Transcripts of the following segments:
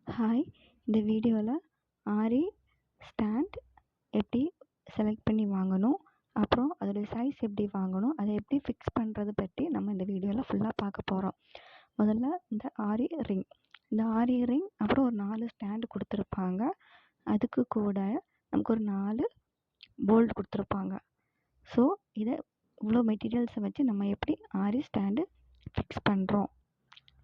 Hi, இந்த வீடியோவில் ஆரி stand எப்படி செலக்ட் பண்ணி வாங்கணும், அப்புறம் அதோடைய சைஸ் எப்படி வாங்கணும், அதை எப்படி ஃபிக்ஸ் பண்ணுறது பற்றி நம்ம இந்த வீடியோவில் ஃபுல்லாக பார்க்க போகிறோம். முதல்ல இந்த ஆரி ரிங் அப்புறம் ஒரு 4 ஸ்டாண்டு கொடுத்துருப்பாங்க. அதுக்கு கூட நமக்கு ஒரு 4 போல்ட் கொடுத்துருப்பாங்க. ஸோ இதை இவ்வளோ மெட்டீரியல்ஸை வச்சு நம்ம எப்படி ஆரி ஸ்டாண்டு ஃபிக்ஸ் பண்ணுறோம்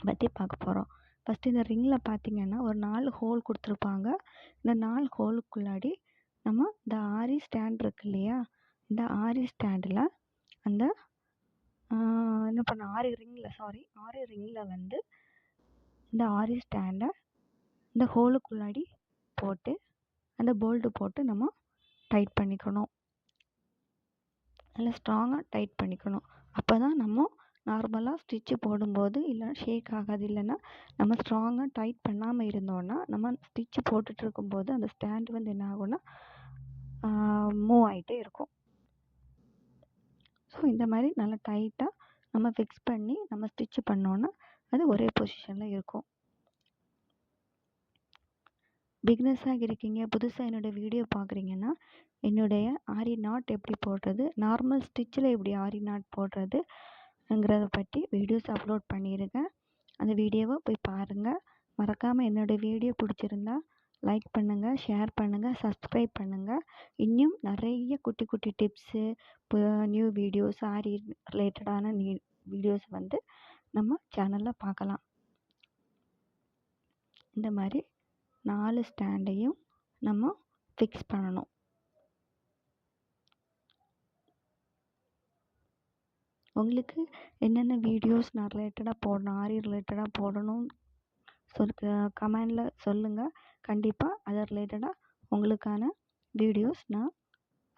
பற்றி பார்க்க போகிறோம். ஃபஸ்ட்டு இந்த ரிங்கில் பார்த்திங்கன்னா ஒரு 4 ஹோல் கொடுத்துருப்பாங்க. இந்த 4 ஹோலுக்குள்ளாடி நம்ம இந்த ஆரி ஸ்டாண்ட் இருக்கு இல்லையா, இந்த ஆரி ஸ்டாண்டில் அந்த என்ன பண்ண ஆரி ரிங்கில் வந்து இந்த ஆரி ஸ்டாண்டை இந்த ஹோலுக்குள்ளாடி போட்டு அந்த போல்டு போட்டு நம்ம டைட் பண்ணிக்கணும். நல்லா ஸ்ட்ராங்காக டைட் பண்ணிக்கணும். அப்போ தான் நம்ம நார்மலாக ஸ்டிச்சு போடும்போது இல்லை ஷேக் ஆகாது. இல்லைன்னா நம்ம ஸ்ட்ராங்காக டைட் பண்ணாமல் இருந்தோன்னா நம்ம ஸ்டிச்சு போட்டுட்டு இருக்கும்போது அந்த ஸ்டாண்டு வந்து என்ன ஆகும்னா மூவ் ஆகிட்டே இருக்கும். ஸோ இந்த மாதிரி நல்லா டைட்டாக நம்ம ஃபிக்ஸ் பண்ணி நம்ம ஸ்டிச்சு பண்ணோன்னா அது ஒரே பொசிஷனில் இருக்கும். பிகினர்ஸாக இருக்கீங்க, புதுசாக என்னோடய வீடியோ பார்க்குறீங்கன்னா என்னுடைய ஆரி நாட் எப்படி போடுறது, நார்மல் ஸ்டிச்சில் எப்படி ஆரி நாட் போடுறதுங்கிறத பற்றி வீடியோஸ் அப்லோட் பண்ணியிருக்கேன். அந்த வீடியோவை போய் பாருங்கள். மறக்காமல் என்னோடய வீடியோ பிடிச்சிருந்தா லைக் பண்ணுங்கள், ஷேர் பண்ணுங்கள், சப்ஸ்கிரைப் பண்ணுங்கள். இன்னும் நிறைய குட்டி குட்டி டிப்ஸு, நியூ வீடியோஸ், ஆரி ரிலேட்டடான வீடியோஸ் வந்து நம்ம சேனலில் பார்க்கலாம். இந்த மாதிரி 4 ஸ்டாண்டையும் நம்ம ஃபிக்ஸ் பண்ணணும். உங்களுக்கு என்னென்ன வீடியோஸ் நான் ரிலேட்டடாக போடணும், ஆரி ரிலேட்டடாக போடணும் கமெண்டில் சொல்லுங்கள். கண்டிப்பாக அதை ரிலேட்டடாக உங்களுக்கான வீடியோஸ் நான்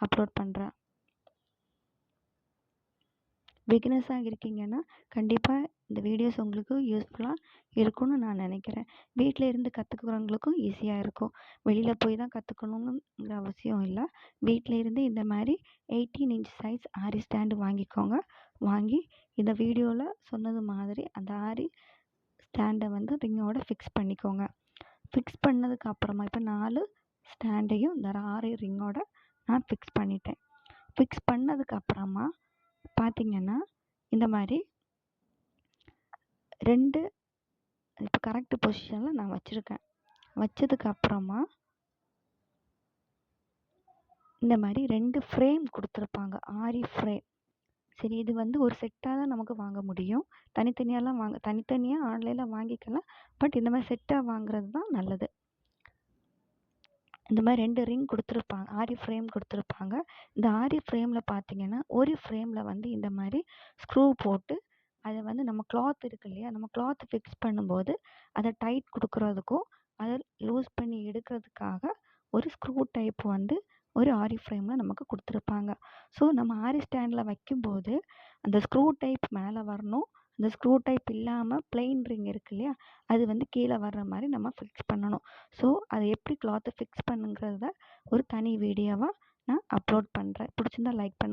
அப்லோட் பண்ணுறேன். பிகினர்ஸாக இருக்கீங்கன்னா கண்டிப்பாக இந்த வீடியோஸ் உங்களுக்கு யூஸ்ஃபுல்லாக இருக்கும்னு நான் நினைக்கிறேன். வீட்டில் இருந்து கற்றுக்கிறவங்களுக்கும் ஈஸியாக இருக்கும். வெளியில் போய் தான் கற்றுக்கணுங்கிற அவசியம் இல்லை. வீட்டில் இருந்து இந்த மாதிரி 18 இன்ச் சைஸ் ஆரி ஸ்டாண்டு வாங்கிக்கோங்க. வாங்கி இந்த வீடியோவில் சொன்னது மாதிரி அந்த ஆரி ஸ்டாண்டை வந்து ரிங்கோட ஃபிக்ஸ் பண்ணிக்கோங்க. ஃபிக்ஸ் பண்ணதுக்கு அப்புறமா இப்போ 4 ஸ்டாண்டையும் இந்த ஆரி ரிங்கோட நான் ஃபிக்ஸ் பண்ணிட்டேன். ஃபிக்ஸ் பண்ணதுக்கு அப்புறமா பார்த்திங்கன்னா இந்த மாதிரி 2 இப்போ கரெக்ட் பொசிஷனில் நான் வச்சுருக்கேன். வச்சதுக்கு அப்புறமா இந்த மாதிரி 2 ஃப்ரேம் கொடுத்துருப்பாங்க, ஆரி ஃப்ரேம். சரி, இது வந்து ஒரு செட்டாக தான் நமக்கு வாங்க முடியும். தனித்தனியாக ஆன்லைனில் வாங்கிக்கலாம். பட் இந்த மாதிரி செட்டாக வாங்குறது தான் நல்லது. இந்த மாதிரி 2 ரிங் கொடுத்துருப்பாங்க, ஆரி ஃப்ரேம் கொடுத்துருப்பாங்க. இந்த ஆரி ஃப்ரேமில் பார்த்திங்கன்னா ஒரு ஃப்ரேமில் வந்து இந்த மாதிரி ஸ்க்ரூ போட்டு அதை வந்து நம்ம கிளாத் இருக்கு இல்லையா, நம்ம கிளாத் ஃபிக்ஸ் பண்ணும்போது அதை டைட் கொடுக்குறதுக்கும் அதை லூஸ் பண்ணி எடுக்கிறதுக்காக ஒரு ஸ்க்ரூ டைப் வந்து ஒரு ஆரி ஃப்ரேமில் நமக்கு கொடுத்துருப்பாங்க. ஸோ நம்ம ஆரி ஸ்டாண்டில் வைக்கும்போது அந்த ஸ்க்ரூ டைப் மேலே வரணும். அந்த ஸ்க்ரூ டைப் இல்லாமல் பிளெயின் ரிங் இருக்கு இல்லையா, அது வந்து கீழே வர்ற மாதிரி நம்ம ஃபிக்ஸ் பண்ணணும். ஸோ அதை எப்படி கிளாத்தை ஃபிக்ஸ் பண்ணுங்கிறத ஒரு தனி வீடியோவாக நான் அப்லோட் பண்ணுறேன். பிடிச்சிருந்தா லைக் பண்ணுங்கள்.